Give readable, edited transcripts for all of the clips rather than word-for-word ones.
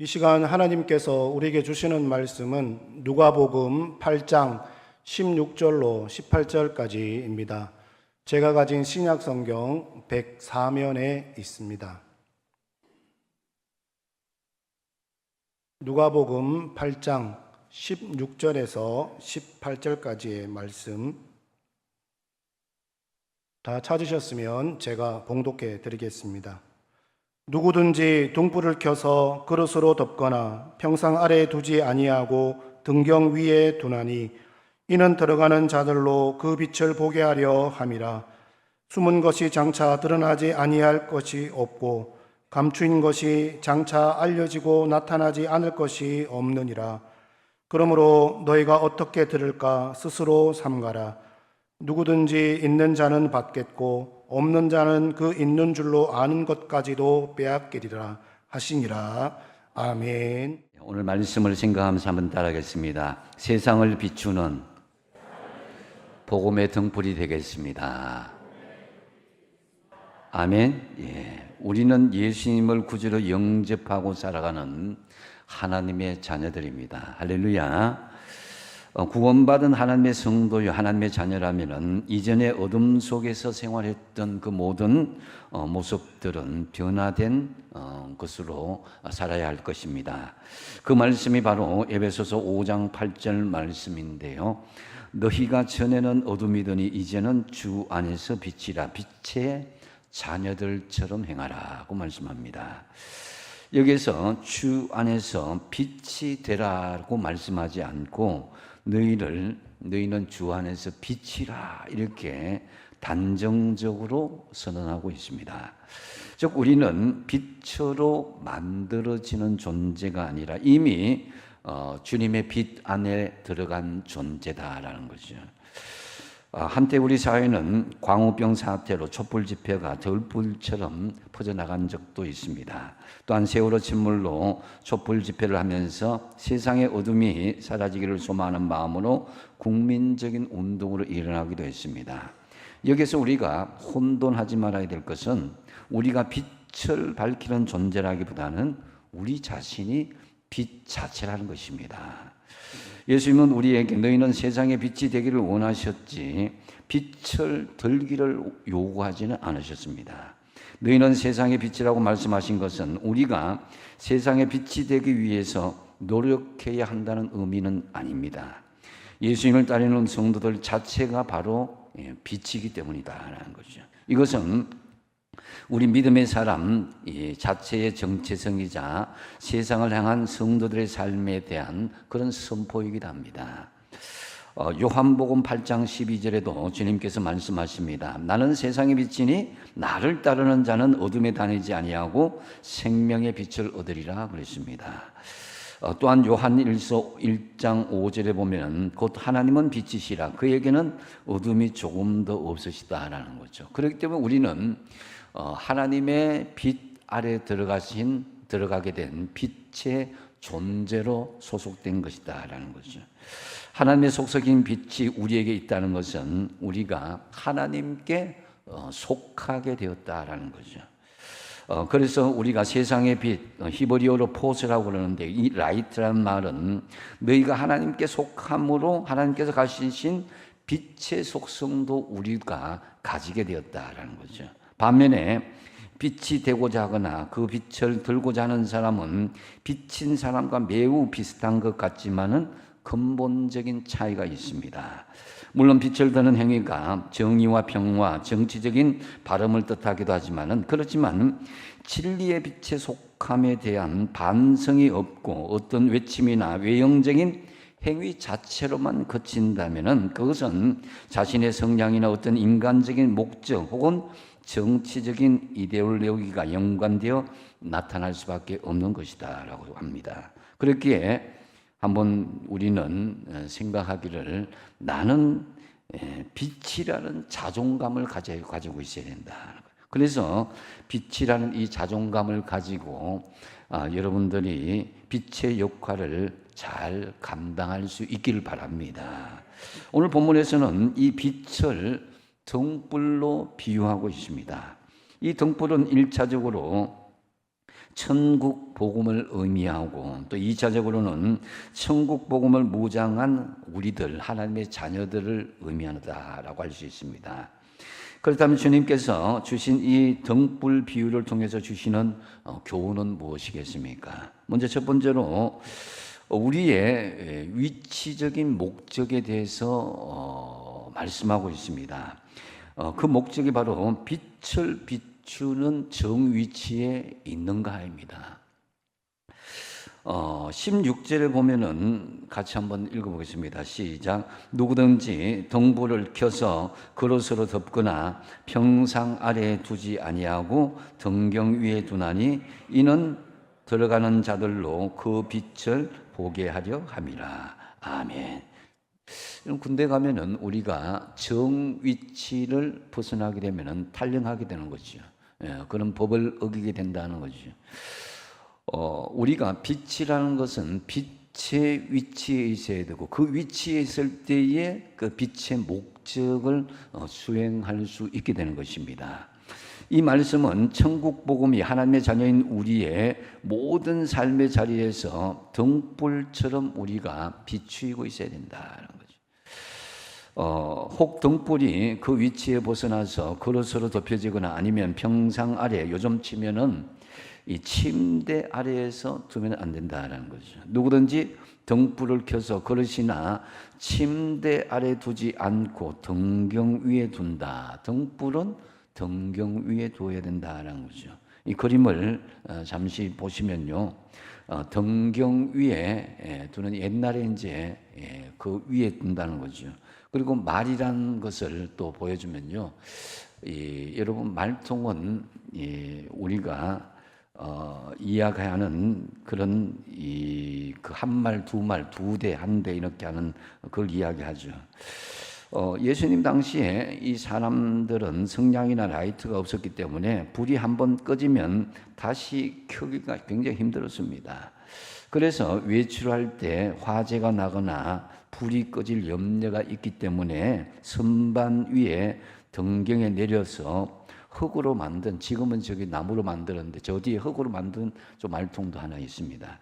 이 시간 하나님께서 우리에게 주시는 말씀은 누가복음 8장 16절로 18절까지입니다. 제가 가진 신약 성경 104면에 있습니다. 누가복음 8장 16절에서 18절까지의 말씀 다 찾으셨으면 제가 봉독해 드리겠습니다. 누구든지 등불을 켜서 그릇으로 덮거나 평상 아래에 두지 아니하고 등경 위에 두나니 이는 들어가는 자들로 그 빛을 보게 하려 함이라. 숨은 것이 장차 드러나지 아니할 것이 없고 감추인 것이 장차 알려지고 나타나지 않을 것이 없느니라. 그러므로 너희가 어떻게 들을까 스스로 삼가라. 누구든지 있는 자는 받겠고 없는 자는 그 있는 줄로 아는 것까지도 빼앗기리라 하시니라. 아멘. 오늘 말씀을 생각하면서 한번 따라하겠습니다. 세상을 비추는 복음의 등불이 되겠습니다. 아멘. 우리는 예수님을 구주로 영접하고 살아가는 하나님의 자녀들입니다. 할렐루야. 구원받은 하나님의 성도요, 하나님의 자녀라면은 이전에 어둠 속에서 생활했던 그 모든 모습들은 변화된 것으로 살아야 할 것입니다. 그 말씀이 바로 에베소서 5장 8절 말씀인데요. 너희가 전에는 어둠이더니 이제는 주 안에서 빛이라. 빛의 자녀들처럼 행하라고 말씀합니다. 여기서 주 안에서 빛이 되라고 말씀하지 않고 너희는 주 안에서 빛이라 이렇게 단정적으로 선언하고 있습니다. 즉 우리는 빛으로 만들어지는 존재가 아니라 이미 주님의 빛 안에 들어간 존재다라는 거죠. 한때 우리 사회는 광우병 사태로 촛불 집회가 들불처럼 퍼져나간 적도 있습니다. 또한 세월호 침몰로 촛불 집회를 하면서 세상의 어둠이 사라지기를 소망하는 마음으로 국민적인 운동으로 일어나기도 했습니다. 여기서 우리가 혼돈하지 말아야 될 것은 우리가 빛을 밝히는 존재라기보다는 우리 자신이 빛 자체라는 것입니다. 예수님은 우리에게 너희는 세상의 빛이 되기를 원하셨지 빛을 들기를 요구하지는 않으셨습니다. 너희는 세상의 빛이라고 말씀하신 것은 우리가 세상의 빛이 되기 위해서 노력해야 한다는 의미는 아닙니다. 예수님을 따르는 성도들 자체가 바로 빛이기 때문이다라는 거죠. 이것은 우리 믿음의 사람 자체의 정체성이자 세상을 향한 성도들의 삶에 대한 그런 선포이기도 합니다. 요한복음 8장 12절에도 주님께서 말씀하십니다. 나는 세상의 빛이니 나를 따르는 자는 어둠에 다니지 아니하고 생명의 빛을 얻으리라 그랬습니다. 또한 요한일서 1장 5절에 보면 곧 하나님은 빛이시라 그에게는 어둠이 조금 더 없으시다라는 거죠. 그렇기 때문에 우리는 하나님의 빛 아래 들어가게 된 빛의 존재로 소속된 것이다라는 거죠. 하나님의 속삭인 빛이 우리에게 있다는 것은 우리가 하나님께 속하게 되었다라는 거죠. 그래서 우리가 세상의 빛, 히브리어로 포스라고 그러는데 이 라이트라는 말은 너희가 하나님께 속함으로 하나님께서 가지신 빛의 속성도 우리가 가지게 되었다라는 거죠. 반면에 빛이 되고자 하거나 그 빛을 들고자 하는 사람은 빛인 사람과 매우 비슷한 것 같지만은 근본적인 차이가 있습니다. 물론 빛을 드는 행위가 정의와 평화, 정치적인 발음을 뜻하기도 하지만은 그렇지만 진리의 빛에 속함에 대한 반성이 없고 어떤 외침이나 외형적인 행위 자체로만 그친다면은 그것은 자신의 성향이나 어떤 인간적인 목적 혹은 정치적인 이데올로기가 연관되어 나타날 수밖에 없는 것이다라고 합니다. 그렇기에 한번 우리는 생각하기를 나는 빛이라는 자존감을 가지고 있어야 된다. 그래서 빛이라는 이 자존감을 가지고 여러분들이 빛의 역할을 잘 감당할 수 있기를 바랍니다. 오늘 본문에서는 이 빛을 등불로 비유하고 있습니다. 이 등불은 1차적으로 천국 복음을 의미하고 또 2차적으로는 천국 복음을 무장한 우리들, 하나님의 자녀들을 의미한다라고 할 수 있습니다. 그렇다면 주님께서 주신 이 등불 비유를 통해서 주시는 교훈은 무엇이겠습니까? 먼저 첫 번째로 우리의 위치적인 목적에 대해서 말씀하고 있습니다. 그 목적이 바로 빛을 비추는 정위치에 있는가입니다. 16절에 보면은 같이 한번 읽어보겠습니다. 시작. 누구든지 등불을 켜서 그릇으로 덮거나 평상 아래에 두지 아니하고 등경 위에 두나니 이는 들어가는 자들로 그 빛을 보게 하려 함이라. 아멘. 군대 가면은 우리가 정위치를 벗어나게 되면은 탈영하게 되는 거죠. 그런 법을 어기게 된다는 거죠. 우리가 빛이라는 것은 빛의 위치에 있어야 되고 그 위치에 있을 때에 그 빛의 목적을 수행할 수 있게 되는 것입니다. 이 말씀은 천국 복음이 하나님의 자녀인 우리의 모든 삶의 자리에서 등불처럼 우리가 비추이고 있어야 된다는 거죠. 혹 등불이 그 위치에 벗어나서 그릇으로 덮여지거나 아니면 평상 아래, 요즘 치면은 이 침대 아래에서 두면 안 된다라는 거죠. 누구든지 등불을 켜서 그릇이나 침대 아래 두지 않고 등경 위에 둔다. 등불은 등경 위에 두어야 된다라는 거죠. 이 그림을 잠시 보시면요, 등경 위에 두는 옛날에 이제 그 위에 둔다는 거죠. 그리고 말이라는 것을 또 보여주면요, 여러분 말통은 우리가 이야기하는 그런 그 한 말, 두 말, 두 대, 한 대 이렇게 하는 그걸 이야기하죠. 예수님 당시에 이 사람들은 성냥이나 라이트가 없었기 때문에 불이 한번 꺼지면 다시 켜기가 굉장히 힘들었습니다. 그래서 외출할 때 화재가 나거나 불이 꺼질 염려가 있기 때문에 선반 위에 등경에 내려서 흙으로 만든, 지금은 저기 나무로 만들었는데 저 뒤에 흙으로 만든 좀 말통도 하나 있습니다.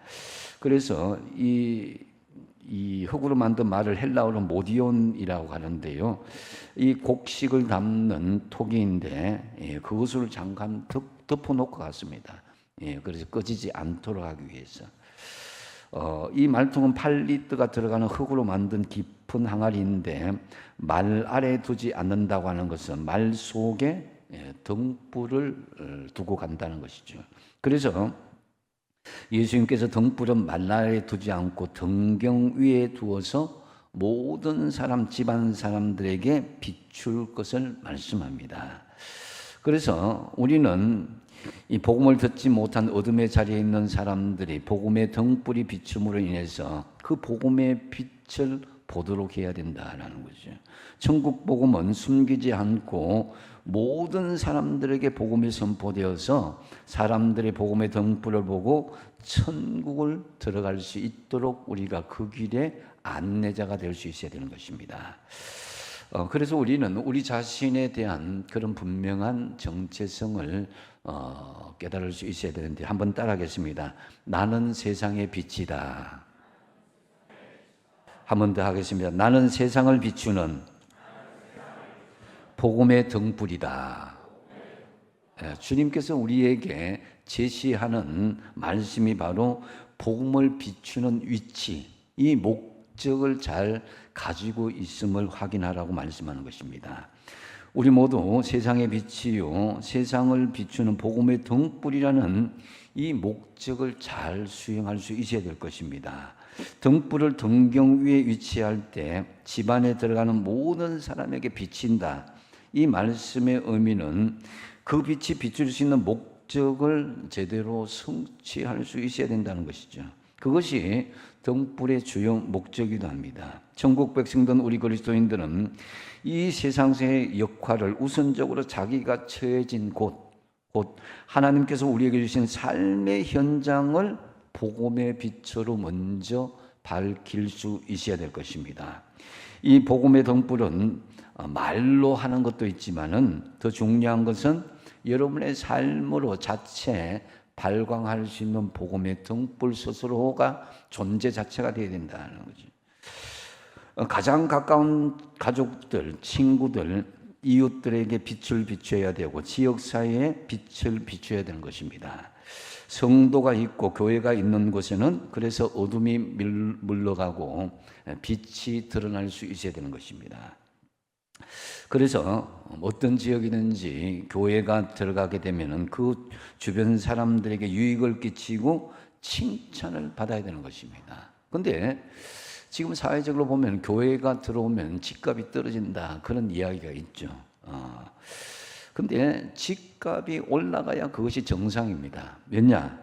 그래서 이 흙으로 만든 말을 헬라어로 모디온이라고 하는데요, 이 곡식을 담는 토기인데 그것을 잠깐 덮어놓고 갔습니다. 그래서 꺼지지 않도록 하기 위해서. 이 말통은 8리터가 들어가는 흙으로 만든 깊은 항아리인데 말 아래에 두지 않는다고 하는 것은 말 속에 등불을 두고 간다는 것이죠. 그래서 예수님께서 등불은 말 아래에 두지 않고 등경 위에 두어서 모든 사람, 집안 사람들에게 비출 것을 말씀합니다. 그래서 우리는 이 복음을 듣지 못한 어둠의 자리에 있는 사람들이 복음의 등불이 비춤으로 인해서 그 복음의 빛을 보도록 해야 된다라는 거죠. 천국 복음은 숨기지 않고 모든 사람들에게 복음이 선포되어서 사람들이 복음의 등불을 보고 천국을 들어갈 수 있도록 우리가 그 길에 안내자가 될 수 있어야 되는 것입니다. 그래서 우리는 우리 자신에 대한 그런 분명한 정체성을 깨달을 수 있어야 되는데 한번 따라하겠습니다. 나는 세상의 빛이다. 한 번 더 하겠습니다. 나는 세상을 비추는 복음의 등불이다. 주님께서 우리에게 제시하는 말씀이 바로 복음을 비추는 위치, 이 목적을 잘 가지고 있음을 확인하라고 말씀하는 것입니다. 우리 모두 세상의 빛이요, 세상을 비추는 복음의 등불이라는 이 목적을 잘 수행할 수 있어야 될 것입니다. 등불을 등경 위에 위치할 때 집안에 들어가는 모든 사람에게 비친다. 이 말씀의 의미는 그 빛이 비출 수 있는 목적을 제대로 성취할 수 있어야 된다는 것이죠. 그것이 등불의 주요 목적이기도 합니다. 천국 백성된 우리 그리스도인들은 이 세상의 역할을 우선적으로 자기가 처해진 곳 하나님께서 우리에게 주신 삶의 현장을 복음의 빛으로 먼저 밝힐 수 있어야 될 것입니다. 이 복음의 등불은 말로 하는 것도 있지만은 더 중요한 것은 여러분의 삶으로 자체 발광할 수 있는 복음의 등불 스스로가 존재 자체가 되어야 된다는 거죠. 가장 가까운 가족들, 친구들, 이웃들에게 빛을 비춰야 되고 지역사회에 빛을 비춰야 되는 것입니다. 성도가 있고 교회가 있는 곳에는 그래서 어둠이 물러가고 빛이 드러날 수 있어야 되는 것입니다. 그래서 어떤 지역이든지 교회가 들어가게 되면 그 주변 사람들에게 유익을 끼치고 칭찬을 받아야 되는 것입니다. 그런데 지금 사회적으로 보면 교회가 들어오면 집값이 떨어진다 그런 이야기가 있죠. 근데 집값이 올라가야 그것이 정상입니다. 왜냐?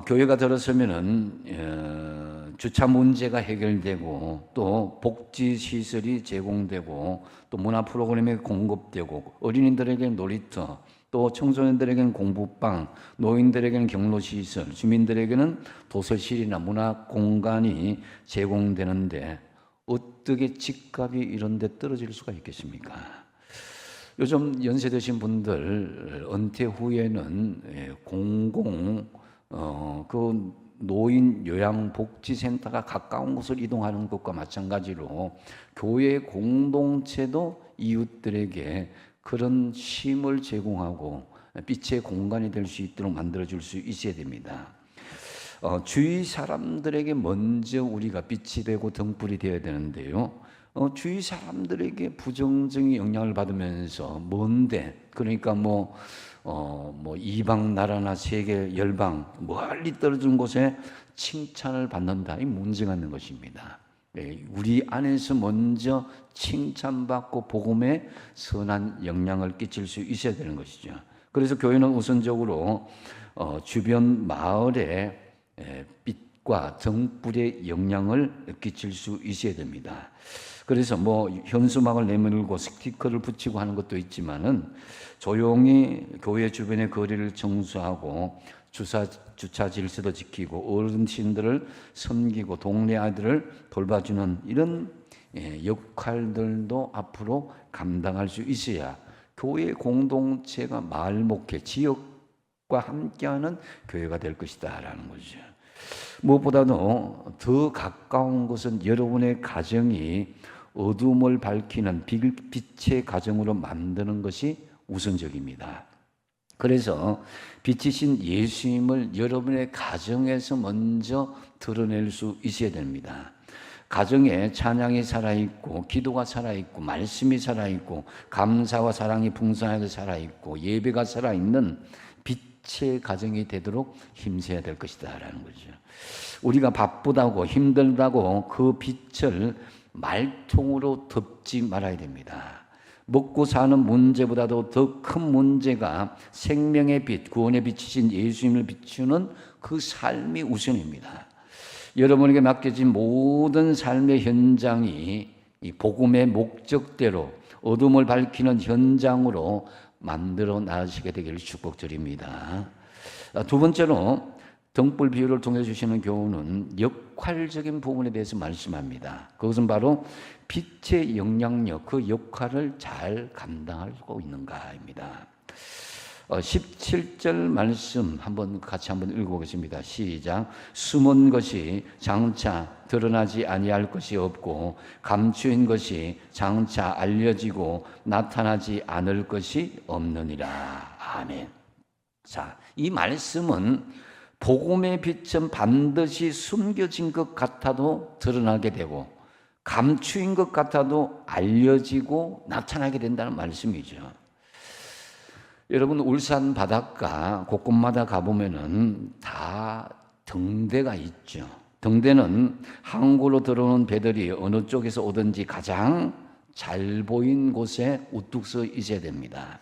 교회가 들어서면은 주차 문제가 해결되고 또 복지 시설이 제공되고 또 문화 프로그램이 공급되고 어린이들에게 놀이터 또 청소년들에게는 공부방, 노인들에게는 경로 시설, 주민들에게는 도서실이나 문화 공간이 제공되는데 어떻게 집값이 이런 데 떨어질 수가 있겠습니까? 요즘 연세 드신 분들 은퇴 후에는 그 노인 요양복지센터가 가까운 곳을 이동하는 것과 마찬가지로 교회 공동체도 이웃들에게 그런 쉼을 제공하고 빛의 공간이 될 수 있도록 만들어줄 수 있어야 됩니다. 주위 사람들에게 먼저 우리가 빛이 되고 등불이 되어야 되는데요. 주위 사람들에게 부정적인 영향을 받으면서 먼데 그러니까 이방 나라나 세계 열방 멀리 떨어진 곳에 칭찬을 받는다. 이 문제가 있는 것입니다. 우리 안에서 먼저 칭찬받고 복음에 선한 영향을 끼칠 수 있어야 되는 것이죠. 그래서 교회는 우선적으로 주변 마을에 빛과 등불의 영향을 끼칠 수 있어야 됩니다. 그래서 현수막을 내밀고 스티커를 붙이고 하는 것도 있지만은 조용히 교회 주변의 거리를 청소하고 주차 질서도 지키고 어르신들을 섬기고 동네 아이들을 돌봐주는 이런 역할들도 앞으로 감당할 수 있어야 교회 공동체가 마을 목회, 지역과 함께하는 교회가 될 것이다라는 거죠. 무엇보다도 더 가까운 것은 여러분의 가정이 어둠을 밝히는 빛의 가정으로 만드는 것이 우선적입니다. 그래서 빛이신 예수님을 여러분의 가정에서 먼저 드러낼 수 있어야 됩니다. 가정에 찬양이 살아있고 기도가 살아있고 말씀이 살아있고 감사와 사랑이 풍성하게 살아있고 예배가 살아있는 빛의 가정이 되도록 힘써야 될 것이다 라는 거죠. 우리가 바쁘다고 힘들다고 그 빛을 말통으로 덮지 말아야 됩니다. 먹고 사는 문제보다도 더 큰 문제가 생명의 빛, 구원의 빛이신 예수님을 비추는 그 삶이 우선입니다. 여러분에게 맡겨진 모든 삶의 현장이 이 복음의 목적대로 어둠을 밝히는 현장으로 만들어 나가시게 되기를 축복드립니다. 두 번째로 등불 비유를 통해 주시는 교훈은 역할적인 부분에 대해서 말씀합니다. 그것은 바로 빛의 영향력, 그 역할을 잘 감당하고 있는가입니다. 17절 말씀 같이 한번 읽어보겠습니다. 시작. 숨은 것이 장차 드러나지 아니할 것이 없고 감추인 것이 장차 알려지고 나타나지 않을 것이 없느니라. 아멘. 자, 이 말씀은 복음의 빛은 반드시 숨겨진 것 같아도 드러나게 되고 감추인 것 같아도 알려지고 나타나게 된다는 말씀이죠. 여러분 울산 바닷가 곳곳마다 가보면은 다 등대가 있죠. 등대는 항구로 들어오는 배들이 어느 쪽에서 오든지 가장 잘 보인 곳에 우뚝 서 있어야 됩니다.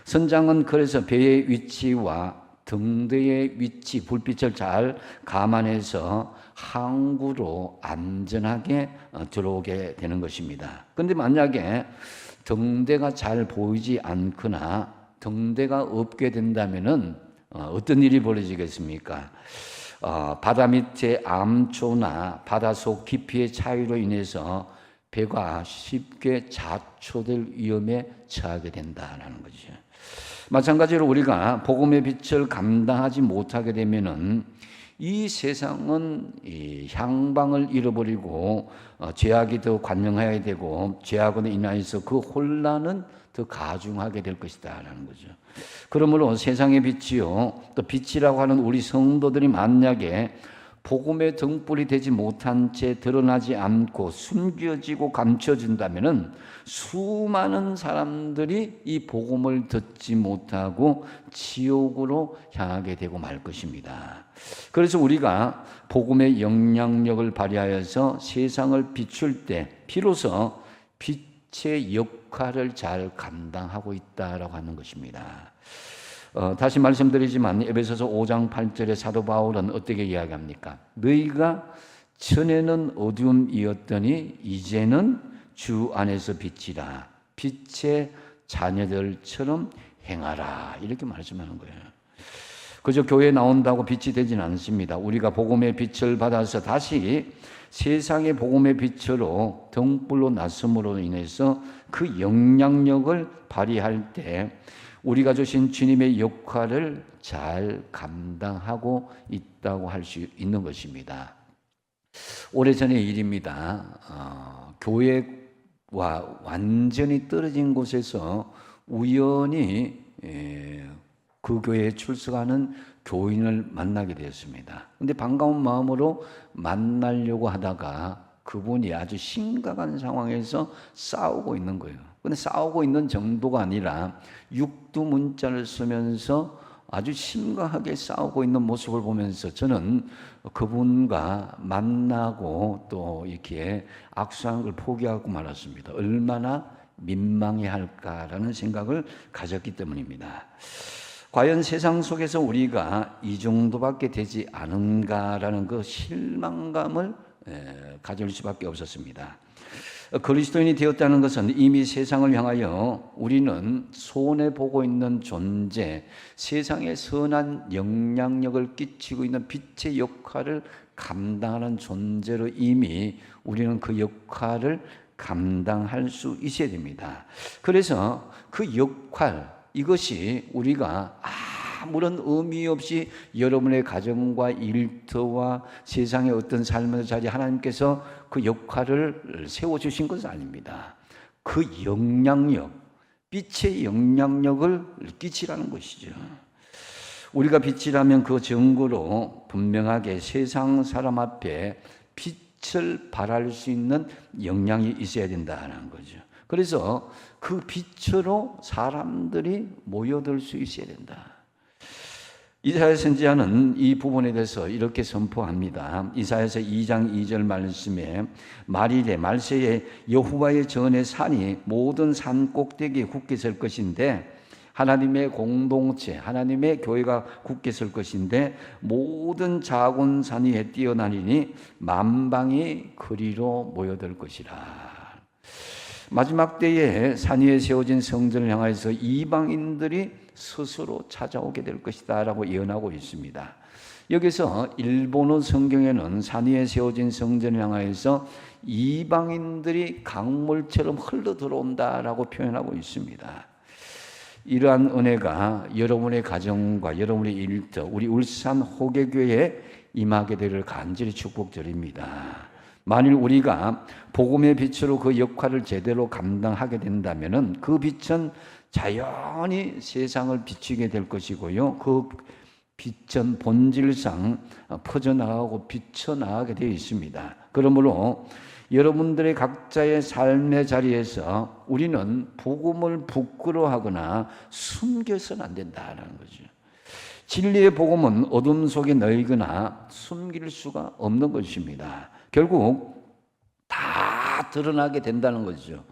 선장은 그래서 배의 위치와 등대의 위치, 불빛을 잘 감안해서 항구로 안전하게 들어오게 되는 것입니다. 그런데 만약에 등대가 잘 보이지 않거나 등대가 없게 된다면은 어떤 일이 벌어지겠습니까? 바다 밑에 암초나 바닷속 깊이의 차이로 인해서 배가 쉽게 자초될 위험에 처하게 된다는 거죠. 마찬가지로 우리가 복음의 빛을 감당하지 못하게 되면은 이 세상은 이 향방을 잃어버리고 죄악이 더 관영해야 되고 죄악으로 인하여서 그 혼란은 더 가중하게 될 것이다라는 거죠. 그러므로 세상의 빛이요, 또 빛이라고 하는 우리 성도들이 만약에 복음의 등불이 되지 못한 채 드러나지 않고 숨겨지고 감춰진다면은 수많은 사람들이 이 복음을 듣지 못하고 지옥으로 향하게 되고 말 것입니다. 그래서 우리가 복음의 영향력을 발휘하여서 세상을 비출 때 비로소 빛의 역할을 잘 감당하고 있다라고 하는 것입니다. 다시 말씀드리지만 에베소서 5장 8절에 사도 바울은 어떻게 이야기합니까? 너희가 전에는 어두움이었더니 이제는 주 안에서 빛이라, 빛의 자녀들처럼 행하라, 이렇게 말씀하는 거예요. 그저 교회에 나온다고 빛이 되지는 않습니다. 우리가 복음의 빛을 받아서 다시 세상의 복음의 빛으로 등불로 났음으로 인해서 그 영향력을 발휘할 때 우리가 주신 주님의 역할을 잘 감당하고 있다고 할 수 있는 것입니다. 오래전의 일입니다. 교회와 완전히 떨어진 곳에서 우연히 그 교회에 출석하는 교인을 만나게 되었습니다. 근데 반가운 마음으로 만나려고 하다가 그분이 아주 심각한 상황에서 싸우고 있는 거예요. 근데 싸우고 있는 정도가 아니라 육두문자를 쓰면서 아주 심각하게 싸우고 있는 모습을 보면서 저는 그분과 만나고 또 이렇게 악수하는 걸 포기하고 말았습니다. 얼마나 민망해 할까라는 생각을 가졌기 때문입니다. 과연 세상 속에서 우리가 이 정도밖에 되지 않은가라는 그 실망감을 가질 수밖에 없었습니다. 그리스도인이 되었다는 것은 이미 세상을 향하여 우리는 손해보고 있는 존재, 세상에 선한 영향력을 끼치고 있는 빛의 역할을 감당하는 존재로 이미 우리는 그 역할을 감당할 수 있어야 됩니다. 그래서 그 역할, 이것이 우리가 아무런 의미 없이 여러분의 가정과 일터와 세상의 어떤 삶의 자리에 하나님께서 그 역할을 세워주신 것은 아닙니다. 그 영향력, 빛의 영향력을 끼치라는 것이죠. 우리가 빛이라면 그 증거로 분명하게 세상 사람 앞에 빛을 발할 수 있는 영향이 있어야 된다는 거죠. 그래서 그 빛으로 사람들이 모여들 수 있어야 된다. 이사야 선지자는 이 부분에 대해서 이렇게 선포합니다. 이사야서 2장 2절 말씀에 말일에 말세에 여호와의 전의 산이 모든 산 꼭대기에 굳게 설 것인데, 하나님의 공동체, 하나님의 교회가 굳게 설 것인데 모든 작은 산 위에 뛰어다니니 만방이 그리로 모여들 것이라. 마지막 때에 산 위에 세워진 성전을 향해서 이방인들이 스스로 찾아오게 될 것이다 라고 예언하고 있습니다. 여기서 일본어 성경에는 산 위에 세워진 성전을 향해서 이방인들이 강물처럼 흘러 들어온다라고 표현하고 있습니다. 이러한 은혜가 여러분의 가정과 여러분의 일터, 우리 울산 호계교회에 임하게 되기를 간절히 축복드립니다. 만일 우리가 복음의 빛으로 그 역할을 제대로 감당하게 된다면 그 빛은 자연히 세상을 비추게 될 것이고요. 그 빛은 본질상 퍼져나가고 비쳐나가게 되어 있습니다. 그러므로 여러분들의 각자의 삶의 자리에서 우리는 복음을 부끄러워하거나 숨겨서는 안 된다는 거죠. 진리의 복음은 어둠 속에 넣이거나 숨길 수가 없는 것입니다. 결국 다 드러나게 된다는 거죠.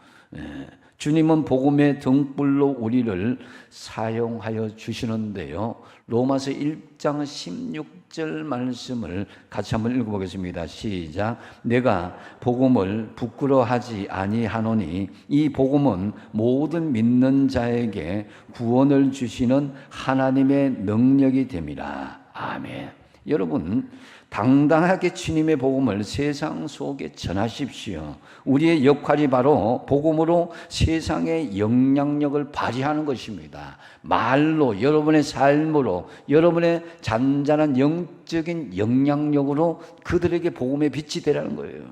주님은 복음의 등불로 우리를 사용하여 주시는데요. 로마서 1장 16절 말씀을 같이 한번 읽어보겠습니다. 시작. 내가 복음을 부끄러워하지 아니하노니 이 복음은 모든 믿는 자에게 구원을 주시는 하나님의 능력이 됨이라. 아멘. 여러분, 당당하게 주님의 복음을 세상 속에 전하십시오. 우리의 역할이 바로 복음으로 세상에 영향력을 발휘하는 것입니다. 말로, 여러분의 삶으로, 여러분의 잔잔한 영적인 영향력으로 그들에게 복음의 빛이 되라는 거예요.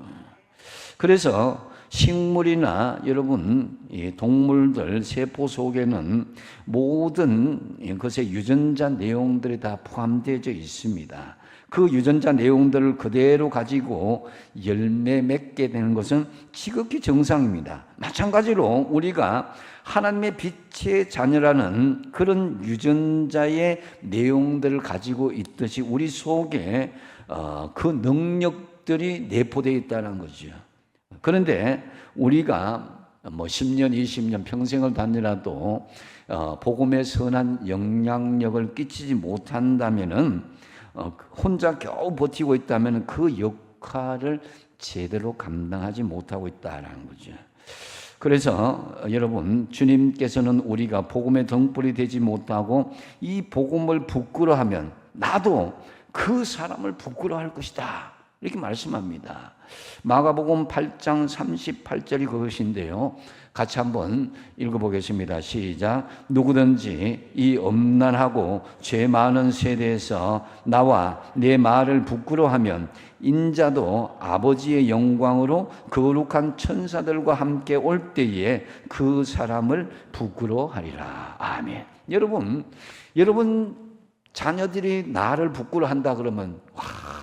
그래서 식물이나 여러분 동물들 세포 속에는 모든 것의 유전자 내용들이 다 포함되어 있습니다. 그 유전자 내용들을 그대로 가지고 열매 맺게 되는 것은 지극히 정상입니다. 마찬가지로 우리가 하나님의 빛의 자녀라는 그런 유전자의 내용들을 가지고 있듯이 우리 속에 그 능력들이 내포되어 있다는 거죠. 그런데 우리가 10년, 20년 평생을 다니라도 복음의 선한 영향력을 끼치지 못한다면은 혼자 겨우 버티고 있다면 그 역할을 제대로 감당하지 못하고 있다라는 거죠. 그래서 여러분, 주님께서는 우리가 복음의 등불이 되지 못하고 이 복음을 부끄러워하면 나도 그 사람을 부끄러워할 것이다, 이렇게 말씀합니다. 마가복음 8장 38절이 그것인데요. 같이 한번 읽어보겠습니다. 시작. 누구든지 이 엄난하고 죄 많은 세대에서 나와 내 말을 부끄러워하면 인자도 아버지의 영광으로 거룩한 천사들과 함께 올 때에 그 사람을 부끄러워하리라. 아멘. 여러분 자녀들이 나를 부끄러워한다 그러면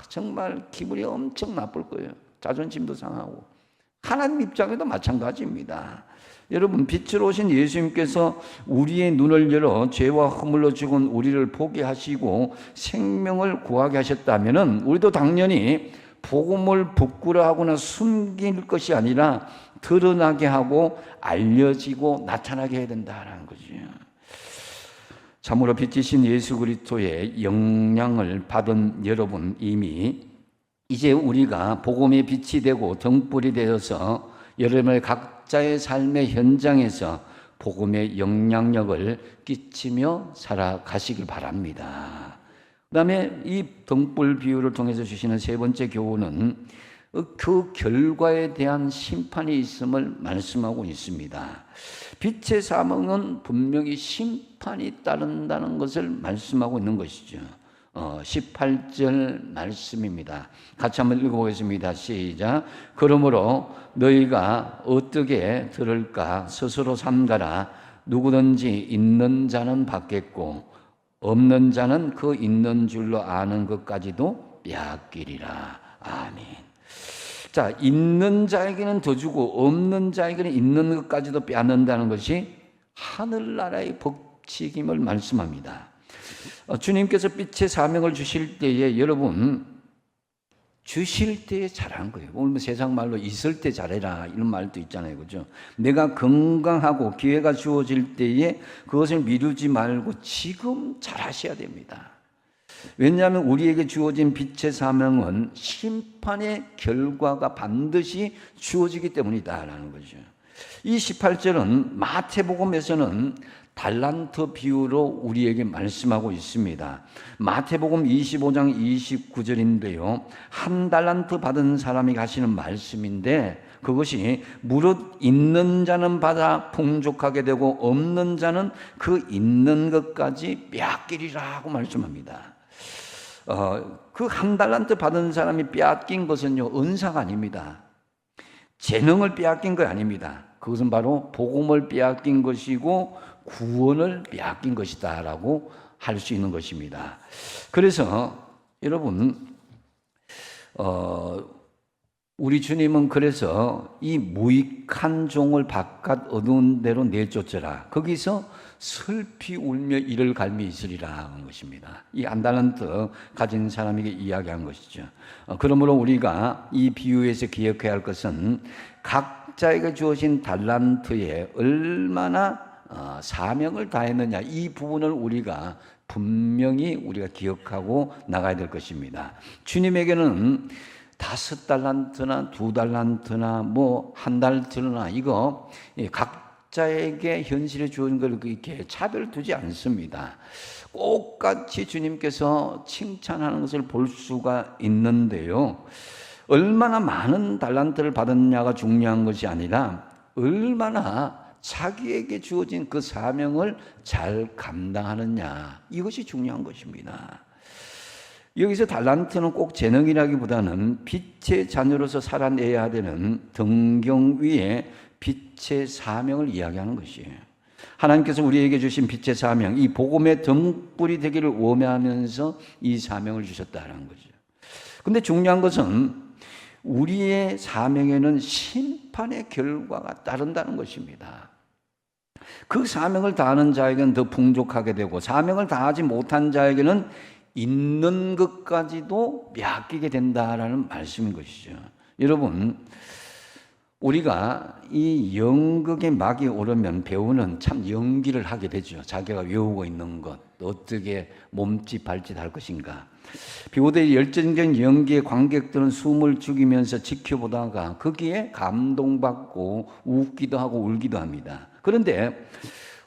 정말 기분이 엄청 나쁠 거예요. 자존심도 상하고. 하나님 입장에도 마찬가지입니다. 여러분, 빛으로 오신 예수님께서 우리의 눈을 열어 죄와 허물로 죽은 우리를 보게 하시고 생명을 구하게 하셨다면 우리도 당연히 복음을 부끄러워하거나 숨길 것이 아니라 드러나게 하고 알려지고 나타나게 해야 된다는 거죠. 참으로 빛이신 예수 그리스도의 영향을 받은 여러분, 이제 우리가 복음의 빛이 되고 등불이 되어서 여러분의 각자의 삶의 현장에서 복음의 영향력을 끼치며 살아가시길 바랍니다. 그 다음에 이 등불 비유를 통해서 주시는 세 번째 교훈은 그 결과에 대한 심판이 있음을 말씀하고 있습니다. 빛의 사명은 분명히 심판이 따른다는 것을 말씀하고 있는 것이죠. 18절 말씀입니다. 같이 한번 읽어보겠습니다. 시작. 그러므로 너희가 어떻게 들을까 스스로 삼가라. 누구든지 있는 자는 받겠고 없는 자는 그 있는 줄로 아는 것까지도 빼앗기리라. 아멘. 자, 있는 자에게는 더 주고 없는 자에게는 있는 것까지도 빼앗는다는 것이 하늘나라의 법칙임을 말씀합니다. 주님께서 빛의 사명을 주실 때에 여러분 주실 때에 잘한 거예요. 오늘 세상 말로 있을 때 잘해라 이런 말도 있잖아요, 그죠? 내가 건강하고 기회가 주어질 때에 그것을 미루지 말고 지금 잘하셔야 됩니다. 왜냐하면 우리에게 주어진 빛의 사명은 심판의 결과가 반드시 주어지기 때문이다라는 거죠. 이 18절은 마태복음에서는 달란트 비유로 우리에게 말씀하고 있습니다. 마태복음 25장 29절인데요. 한 달란트 받은 사람이 하시는 말씀인데 그것이 무릇 있는 자는 받아 풍족하게 되고 없는 자는 그 있는 것까지 빼앗기리라고 말씀합니다. 그 한 달란트 받은 사람이 빼앗긴 것은요, 은사가 아닙니다. 재능을 빼앗긴 거 아닙니다. 그것은 바로 복음을 빼앗긴 것이고 구원을 빼앗긴 것이다라고 할 수 있는 것입니다. 그래서 여러분, 우리 주님은 그래서 이 무익한 종을 바깥 어두운 데로 내쫓으라. 거기서 슬피 울며 이를 갈미 있으리라 하는 것입니다. 이 한 달란트 가진 사람에게 이야기한 것이죠. 그러므로 우리가 이 비유에서 기억해야 할 것은 각자에게 주어진 달란트에 얼마나 사명을 다했느냐, 이 부분을 우리가 분명히 우리가 기억하고 나가야 될 것입니다. 주님에게는 5달란트나 2달란트나 뭐 1달란트나 이거 각자에게 현실에 주어진 걸 이렇게 차별 두지 않습니다. 똑같이 주님께서 칭찬하는 것을 볼 수가 있는데요. 얼마나 많은 달란트를 받았냐가 중요한 것이 아니라 얼마나 자기에게 주어진 그 사명을 잘 감당하느냐, 이것이 중요한 것입니다. 여기서 달란트는 꼭 재능이라기보다는 빛의 자녀로서 살아내야 되는 등경 위에 빛의 사명을 이야기하는 것이에요. 하나님께서 우리에게 주신 빛의 사명, 이 복음의 등불이 되기를 원하면서 이 사명을 주셨다는 거죠. 근데 중요한 것은 우리의 사명에는 심판의 결과가 따른다는 것입니다. 그 사명을 다하는 자에게는 더 풍족하게 되고, 사명을 다하지 못한 자에게는 있는 것까지도 빼앗기게 된다라는 말씀인 것이죠. 여러분, 우리가 이 연극의 막이 오르면 배우는 참 연기를 하게 되죠. 자기가 외우고 있는 것, 어떻게 몸짓 발짓 할 것인가. 배우들의 열정적인 연기에 관객들은 숨을 죽이면서 지켜보다가 거기에 감동받고 웃기도 하고 울기도 합니다. 그런데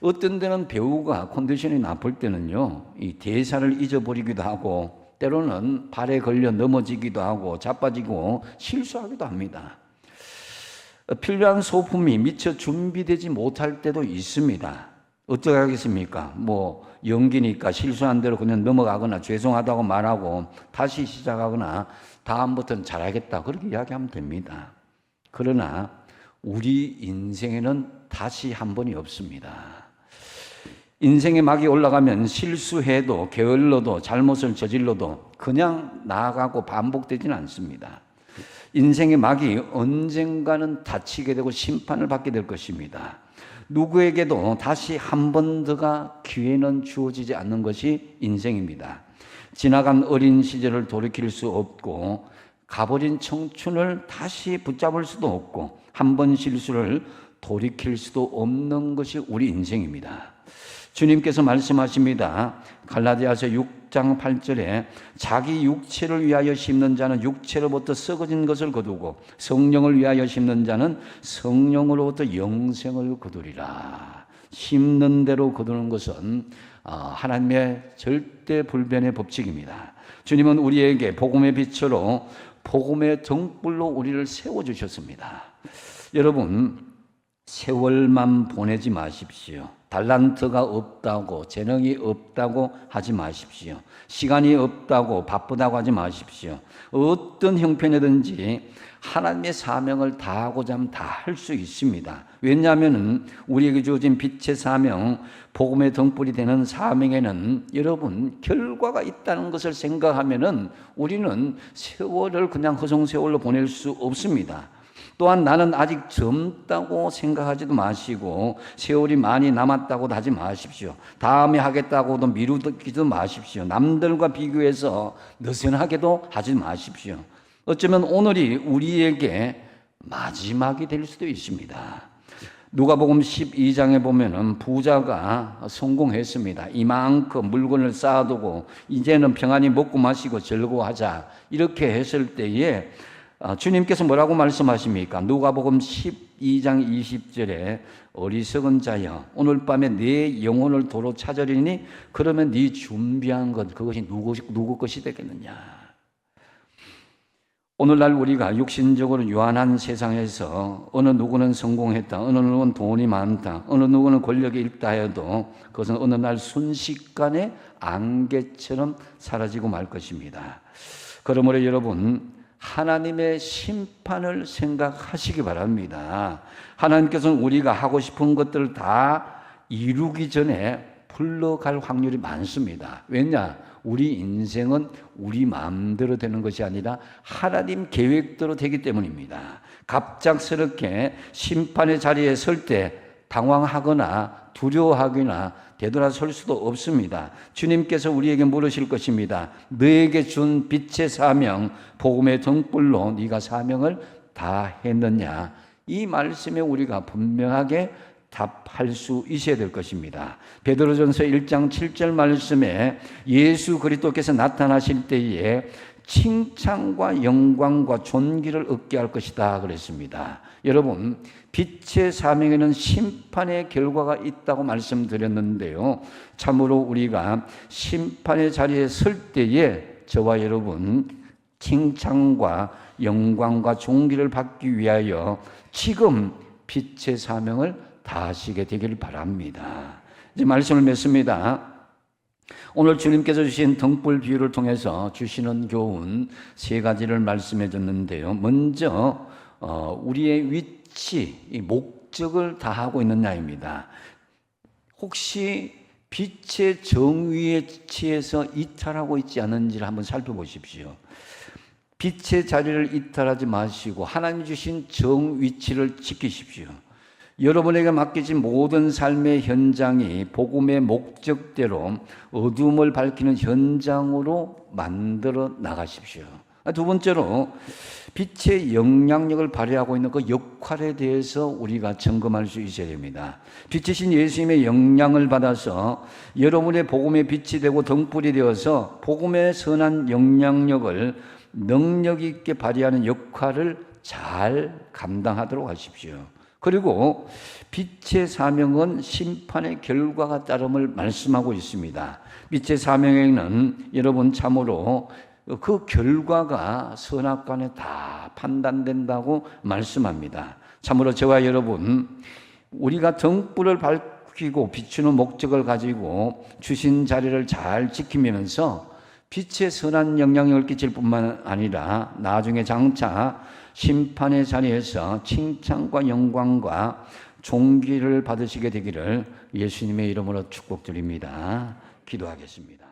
어떤 데는 배우가 컨디션이 나쁠 때는요, 이 대사를 잊어버리기도 하고, 때로는 발에 걸려 넘어지기도 하고, 자빠지고 실수하기도 합니다. 필요한 소품이 미처 준비되지 못할 때도 있습니다. 어떻게 하겠습니까? 연기니까 실수한 대로 그냥 넘어가거나 죄송하다고 말하고 다시 시작하거나 다음부터는 잘하겠다, 그렇게 이야기하면 됩니다. 그러나 우리 인생에는 다시 한 번이 없습니다. 인생의 막이 올라가면 실수해도 게을러도 잘못을 저질러도 그냥 나아가고 반복되지는 않습니다. 인생의 막이 언젠가는 닫히게 되고 심판을 받게 될 것입니다. 누구에게도 다시 한 번 더가 기회는 주어지지 않는 것이 인생입니다. 지나간 어린 시절을 돌이킬 수 없고, 가버린 청춘을 다시 붙잡을 수도 없고, 한 번 실수를 돌이킬 수도 없는 것이 우리 인생입니다. 주님께서 말씀하십니다. 갈라디아서 6장 8절에 자기 육체를 위하여 심는 자는 육체로부터 썩어진 것을 거두고 성령을 위하여 심는 자는 성령으로부터 영생을 거두리라. 심는 대로 거두는 것은 하나님의 절대 불변의 법칙입니다. 주님은 우리에게 복음의 빛으로 복음의 등불로 우리를 세워주셨습니다. 여러분, 세월만 보내지 마십시오. 달란트가 없다고, 재능이 없다고 하지 마십시오. 시간이 없다고, 바쁘다고 하지 마십시오. 어떤 형편이든지 하나님의 사명을 다하고자 하면 다 할 수 있습니다. 왜냐하면 우리에게 주어진 빛의 사명, 복음의 등불이 되는 사명에는 여러분 결과가 있다는 것을 생각하면 우리는 세월을 그냥 허송세월로 보낼 수 없습니다. 또한 나는 아직 젊다고 생각하지도 마시고, 세월이 많이 남았다고도 하지 마십시오. 다음에 하겠다고도 미루기도 마십시오. 남들과 비교해서 느슨하게도 하지 마십시오. 어쩌면 오늘이 우리에게 마지막이 될 수도 있습니다. 누가복음 12장에 보면은 부자가 성공했습니다. 이만큼 물건을 쌓아두고 이제는 평안히 먹고 마시고 즐거워하자, 이렇게 했을 때에 주님께서 뭐라고 말씀하십니까? 누가복음 12장 20절에 어리석은 자여, 오늘 밤에 내 영혼을 도로 찾으리니 그러면 네 준비한 것, 그것이 누구 것이 되겠느냐? 오늘날 우리가 육신적으로 유한한 세상에서 어느 누구는 성공했다, 어느 누구는 돈이 많다, 어느 누구는 권력이 있다 해도 그것은 어느 날 순식간에 안개처럼 사라지고 말 것입니다. 그러므로 여러분, 하나님의 심판을 생각하시기 바랍니다. 하나님께서는 우리가 하고 싶은 것들을 다 이루기 전에 불러갈 확률이 많습니다. 왜냐? 우리 인생은 우리 마음대로 되는 것이 아니라 하나님 계획대로 되기 때문입니다. 갑작스럽게 심판의 자리에 설 때 당황하거나 두려워하거나 되돌아설 수도 없습니다. 주님께서 우리에게 물으실 것입니다. 너에게 준 빛의 사명, 복음의 등불로 네가 사명을 다 했느냐? 이 말씀에 우리가 분명하게 답할 수 있어야 될 것입니다. 베드로전서 1장 7절 말씀에 예수 그리스도께서 나타나실 때에 칭찬과 영광과 존귀를 얻게 할 것이다 그랬습니다. 여러분, 빛의 사명에는 심판의 결과가 있다고 말씀드렸는데요. 참으로 우리가 심판의 자리에 설 때에 저와 여러분 칭찬과 영광과 존귀를 받기 위하여 지금 빛의 사명을 다하시게 되길 바랍니다. 이제 말씀을 맺습니다. 오늘 주님께서 주신 등불 비유를 통해서 주시는 교훈 세 가지를 말씀해 줬는데요. 먼저 우리의 위치, 이 목적을 다하고 있느냐입니다. 혹시 빛의 정위에 치해서 이탈하고 있지 않은지를 한번 살펴보십시오. 빛의 자리를 이탈하지 마시고 하나님 주신 정위치를 지키십시오. 여러분에게 맡기진 모든 삶의 현장이 복음의 목적대로 어둠을 밝히는 현장으로 만들어 나가십시오. 두 번째로 빛의 영향력을 발휘하고 있는 그 역할에 대해서 우리가 점검할 수 있어야 됩니다. 빛이신 예수님의 영향을 받아서 여러분의 복음의 빛이 되고 등불이 되어서 복음의 선한 영향력을 능력 있게 발휘하는 역할을 잘 감당하도록 하십시오. 그리고 빛의 사명은 심판의 결과가 따름을 말씀하고 있습니다. 빛의 사명에는 여러분 참으로 그 결과가 선악간에 다 판단된다고 말씀합니다. 참으로 저와 여러분, 우리가 등불을 밝히고 비추는 목적을 가지고 주신 자리를 잘 지키면서 빛의 선한 영향력을 끼칠 뿐만 아니라 나중에 장차 심판의 자리에서 칭찬과 영광과 존귀를 받으시게 되기를 예수님의 이름으로 축복드립니다. 기도하겠습니다.